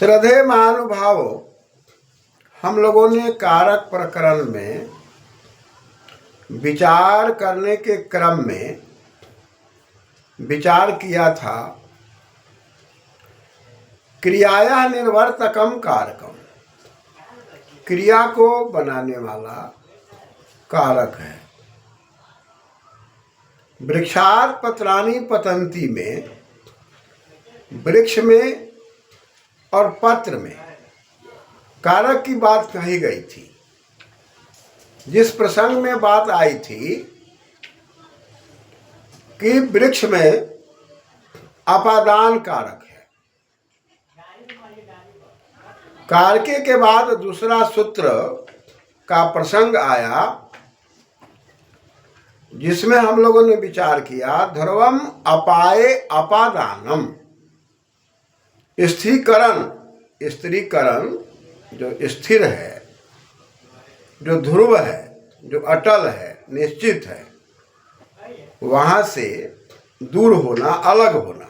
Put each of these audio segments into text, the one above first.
श्रद्धेय महानुभावों, हम लोगों ने कारक प्रकरण में विचार करने के क्रम में विचार किया था क्रियाया निर्वर्तकम कारकम। क्रिया को बनाने वाला कारक है। वृक्षात् पत्राणि पतन्ति में वृक्ष में और पत्र में कारक की बात कही गई थी। जिस प्रसंग में बात आई थी कि वृक्ष में अपादान कारक है। कारके के बाद दूसरा सूत्र का प्रसंग आया जिसमें हम लोगों ने विचार किया ध्रुवम अपाये अपादानम। स्त्रीकरण जो स्थिर है, जो ध्रुव है, जो अटल है, निश्चित है, वहां से दूर होना, अलग होना।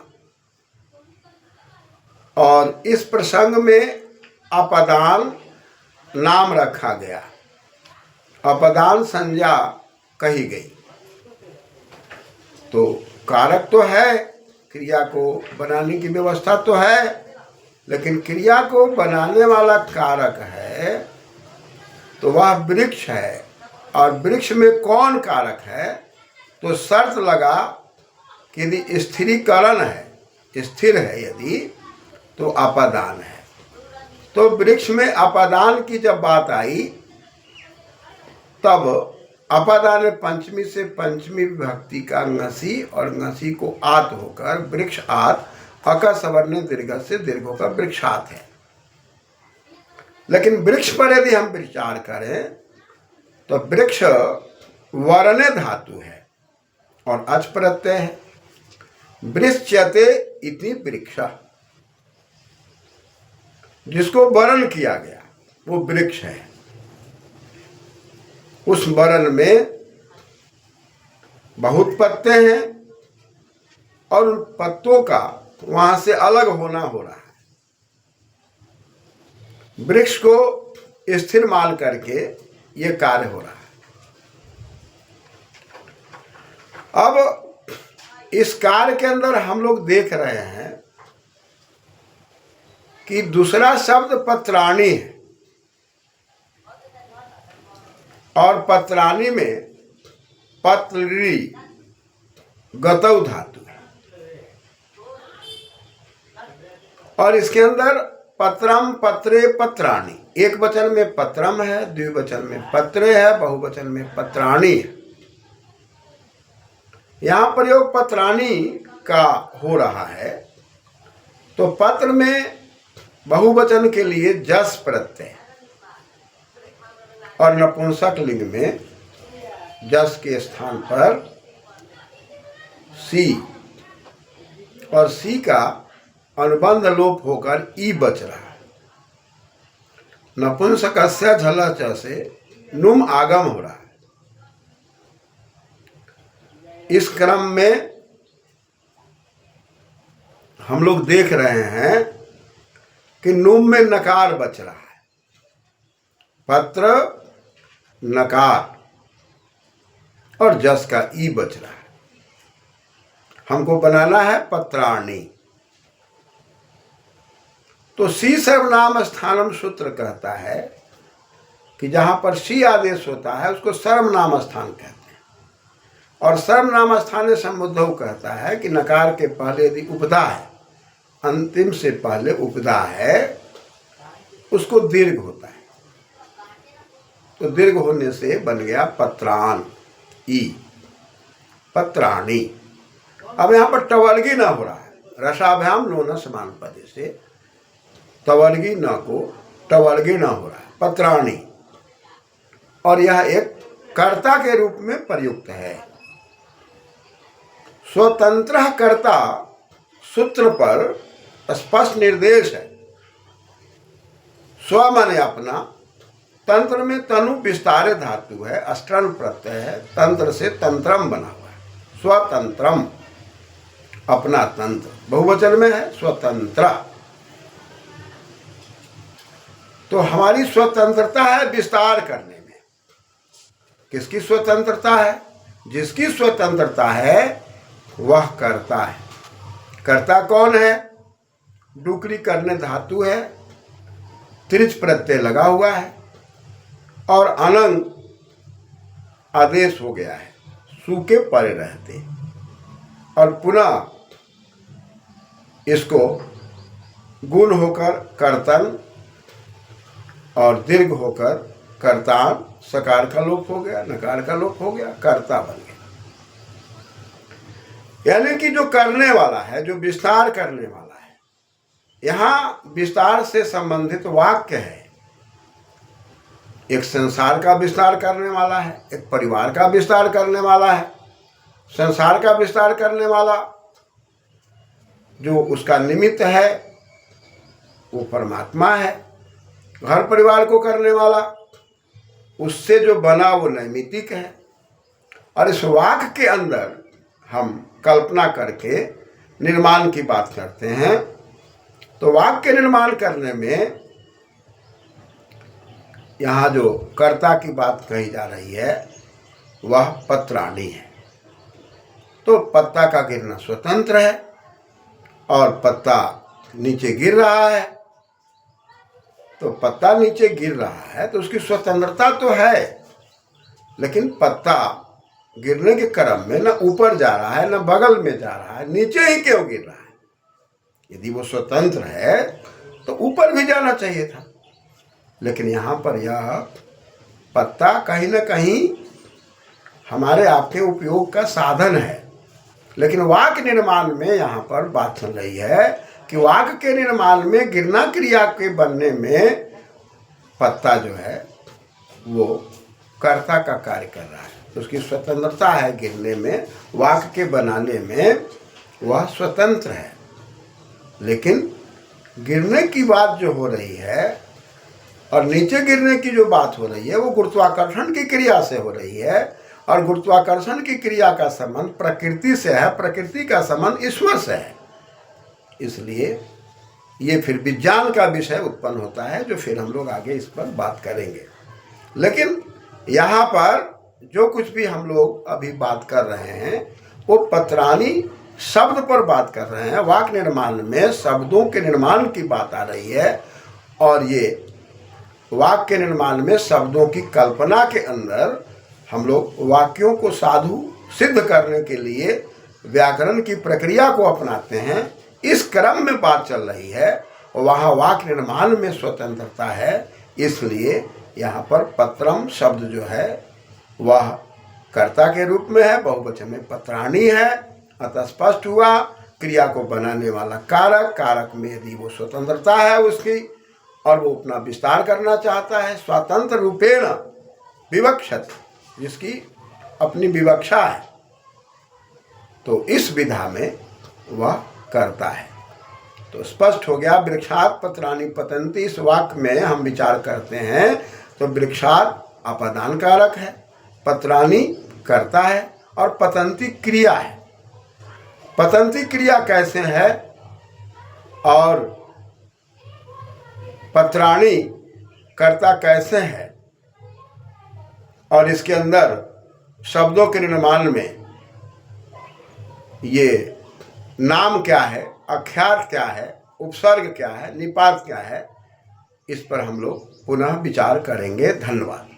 और इस प्रसंग में अपदान नाम रखा गया, अपदान संज्ञा कही गई। तो कारक तो है, क्रिया को बनाने की व्यवस्था तो है, लेकिन क्रिया को बनाने वाला कारक है तो वह वृक्ष है। और वृक्ष में कौन कारक है? तो शर्त लगा कि यदि स्थिरीकरण है, स्थिर है यदि, तो अपादान है। तो वृक्ष में अपादान की जब बात आई तब अपादान पंचमी से पंचमी विभक्ति का ngसी और ngसी को आत होकर वृक्ष आत, अका सवर्ण दीर्घ से दीर्घ होकर वृक्षात है। लेकिन वृक्ष पर यदि हम विचार करें तो वृक्ष वरणे धातु है और अच प्रत्यय है। वृक्षते इति वृक्ष, जिसको वर्ण किया गया वो वृक्ष है। उस वर्ण में बहुत पत्ते हैं और उन पत्तों का वहां से अलग होना हो रहा है। वृक्ष को स्थिर मान करके ये कार्य हो रहा है। अब इस कार्य के अंदर हम लोग देख रहे हैं कि दूसरा शब्द पत्राणी है और पत्राणी में पत्री गतौ धातु है और इसके अंदर पत्रम पत्रे पत्राणी, एक वचन में पत्रम है, द्विवचन में पत्रे है, बहुवचन में पत्राणी है। यहां प्रयोग पत्राणी का हो रहा है। तो पत्र में बहुवचन के लिए जस प्रत्यय और नपुंसक लिंग में जस के स्थान पर सी और सी का अनुबंध लोप होकर ई बच रहा है। नपुंसकस्य झल च से नुम आगम हो रहा है। इस क्रम में हम लोग देख रहे हैं कि नुम में नकार बच रहा है। पत्र नकार और जस का ई बच रहा है। हमको बनाना है पत्राणी। तो सी सर्वनाम स्थानम सूत्र कहता है कि जहां पर सी आदेश होता है उसको सर्वनाम स्थान कहते हैं। और सर्वनाम स्थान संबुद्धव कहता है कि नकार के पहले यदि उपधा है, अंतिम से पहले उपधा है, उसको दीर्घ होता है। तो दीर्घ होने से बन गया पत्रान ई, पत्राणी। अब यहाँ पर टवर्गी न हो रहा है। रसाभ्याम लोन समान पद से तवर्गी न को टवर्गी न हो रहा है, पत्राणी। और यह एक कर्ता के रूप में प्रयुक्त है। स्वतंत्र कर्ता सूत्र पर स्पष्ट निर्देश है। स्व माने अपना, तंत्र में तनु विस्तारे धातु है, अष्टन प्रत्यय है, तंत्र से तंत्रम बना हुआ है। स्वतंत्रम अपना तंत्र बहुवचन में है, स्वतंत्र। तो हमारी स्वतंत्रता है विस्तार करने में। किसकी स्वतंत्रता है? जिसकी स्वतंत्रता है वह करता है। कर्ता कौन है? डुकरी करने धातु है, त्रिच प्रत्यय लगा हुआ है और अनंग आदेश हो गया है, सु के परे रहते, और पुनः इसको गुण होकर कर्तन और दीर्घ होकर कर्तान, सकार का लोप हो गया, नकार का लोप हो गया, कर्ता बन गया। यानी कि जो करने वाला है, जो विस्तार करने वाला है, यहां विस्तार से संबंधित वाक्य है। एक संसार का विस्तार करने वाला है, एक परिवार का विस्तार करने वाला है। संसार का विस्तार करने वाला जो उसका निमित्त है वो परमात्मा है। घर परिवार को करने वाला उससे जो बना वो नैमित्तिक है। और इस वाक्य के अंदर हम कल्पना करके निर्माण की बात करते हैं। तो वाक्य निर्माण करने में यहाँ जो कर्ता की बात कही जा रही है वह पत्राणी है। तो पत्ता का गिरना स्वतंत्र है और पत्ता नीचे गिर रहा है। तो पत्ता नीचे गिर रहा है तो उसकी स्वतंत्रता तो है, लेकिन पत्ता गिरने के क्रम में न ऊपर जा रहा है न बगल में जा रहा है, नीचे ही क्यों गिर रहा है? यदि वो स्वतंत्र है तो ऊपर भी जाना चाहिए था। लेकिन यहाँ पर यह पत्ता कहीं न कहीं हमारे आपके उपयोग का साधन है। लेकिन वाक्य निर्माण में यहाँ पर बात चल रही है कि वाक्य के निर्माण में गिरना क्रिया के बनने में पत्ता जो है वो कर्ता का कार्य कर रहा है। उसकी स्वतंत्रता है गिरने में, वाक्य के बनाने में वह स्वतंत्र है। लेकिन गिरने की बात जो हो रही है और नीचे गिरने की जो बात हो रही है वो गुरुत्वाकर्षण की क्रिया से हो रही है। और गुरुत्वाकर्षण की क्रिया का संबंध प्रकृति से है, प्रकृति का संबंध ईश्वर से है। इसलिए ये फिर विज्ञान का विषय उत्पन्न होता है, जो फिर हम लोग आगे इस पर बात करेंगे। लेकिन यहाँ पर जो कुछ भी हम लोग अभी बात कर रहे हैं वो पत्राणी शब्द पर बात कर रहे हैं। वाक्य निर्माण में शब्दों के निर्माण की बात आ रही है और ये वाक्य निर्माण में शब्दों की कल्पना के अंदर हम लोग वाक्यों को साधु सिद्ध करने के लिए व्याकरण की प्रक्रिया को अपनाते हैं। इस क्रम में बात चल रही है और वहाँ वाक्य निर्माण में स्वतंत्रता है। इसलिए यहाँ पर पत्रम शब्द जो है वह कर्ता के रूप में है, बहुवचन में पत्राणी है। अतः स्पष्ट हुआ क्रिया को बनाने वाला कारक, कारक में यदि वो स्वतंत्रता है उसकी और वो अपना विस्तार करना चाहता है, स्वतंत्र रूपेण विवक्षत, जिसकी अपनी विवक्षा है, तो इस विधा में वह करता है। तो स्पष्ट हो गया। वृक्षात पत्राणि पतन्ति, इस वाक्य में हम विचार करते हैं तो वृक्षात अपादान कारक है, पत्राणि करता है और पतन्ति क्रिया है। पतन्ति क्रिया कैसे है और पत्राणि कर्ता कैसे है और इसके अंदर शब्दों के निर्माण में ये नाम क्या है, आख्यात क्या है, उपसर्ग क्या है, निपात क्या है, इस पर हम लोग पुनः विचार करेंगे। धन्यवाद।